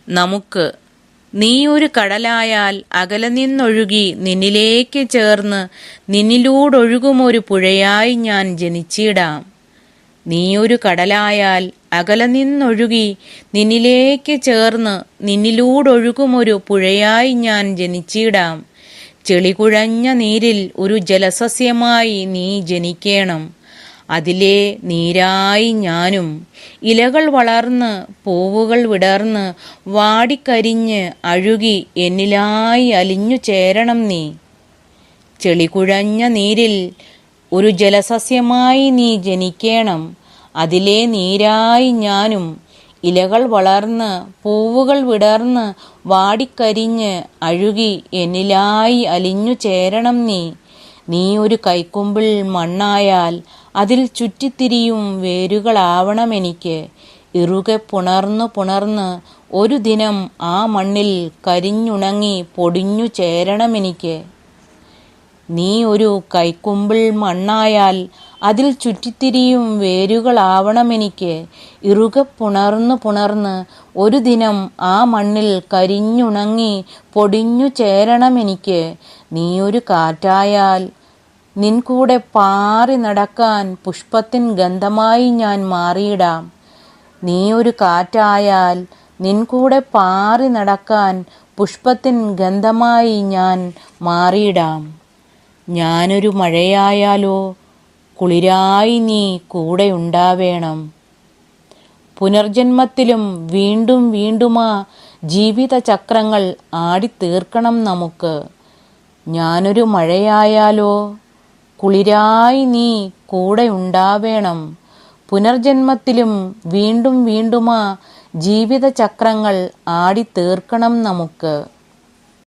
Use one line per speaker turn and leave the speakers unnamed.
നമുക്ക്. നീ ഒരു കടലായാൽ അകലെ നിന്നൊഴുകി നിന്നിലേക്ക് ചേർന്ന് നിന്നിലൂടൊഴുകുമൊരു പുഴയായി ഞാൻ ജനിച്ചിടാം. നീ ഒരു കടലായാൽ അകലെ നിന്നൊഴുകി നിന്നിലേക്ക് ചേർന്ന് നിന്നിലൂടൊഴുകുമൊരു പുഴയായി ഞാൻ ജനിച്ചിടാം. ചെളികുഴഞ്ഞ നീരിൽ ഒരു ജലസസ്യമായി നീ ജനിക്കേണം. അതിലെ നീരായി ഞാനും. ഇലകൾ വളർന്ന് പൂവുകൾ വിടർന്ന് വാടിക്കരിഞ്ഞ് അഴുകി എന്നിലായി അലിഞ്ഞു ചേരണം നീ. ചെളികുഴഞ്ഞ നീരിൽ ഒരു ജലസസ്യമായി നീ ജനിക്കേണം. അതിലെ നീരായി ഞാനും. ഇലകൾ വളർന്ന് പൂവുകൾ വിടർന്ന് വാടിക്കരിഞ്ഞ് അഴുകി എന്നിലായി അലിഞ്ഞു ചേരണം നീ. നീ ഒരു കൈക്കുമ്പിൾ മണ്ണായാൽ അതിൽ ചുറ്റിത്തിരിയും വേരുകളാവണമെനിക്ക്. ഇറുകെ പുണർന്നു പുണർന്ന് ഒരു ദിനം ആ മണ്ണിൽ കരിഞ്ഞുണങ്ങി പൊടിഞ്ഞു ചേരണമെനിക്ക്. നീ ഒരു കൈക്കുമ്പിൾ മണ്ണായാൽ അതിൽ ചുറ്റിത്തിരിയും വേരുകളാവണമെനിക്ക്. ഇറുകെ പുണർന്നു പുണർന്ന് ഒരു ദിനം ആ മണ്ണിൽ കരിഞ്ഞുണങ്ങി പൊടിഞ്ഞു ചേരണമെനിക്ക്. നീ ഒരു കാറ്റായാൽ നിൻ കൂടെ പാറി നടക്കാൻ പുഷ്പത്തിൻ ഗന്ധമായി ഞാൻ മാറിയിടാം. നീ ഒരു കാറ്റായാൽ നിൻ കൂടെ പാറി നടക്കാൻ പുഷ്പത്തിൻ ഗന്ധമായി ഞാൻ മാറിയിടാം. ഞാനൊരു മഴയായാലോ കുളിരായി നീ കൂടെയുണ്ടാവേണം. പുനർജന്മത്തിലും വീണ്ടും വീണ്ടുമാ ജീവിതചക്രങ്ങൾ ആടിത്തീർക്കണം നമുക്ക്. ഞാനൊരു മഴയായാലോ കുളിരായി നീ കൂടെയുണ്ടാവേണം. പുനർജന്മത്തിലും വീണ്ടും വീണ്ടുമാ ജീവിതചക്രങ്ങൾ ആടിത്തീർക്കണം നമുക്ക്.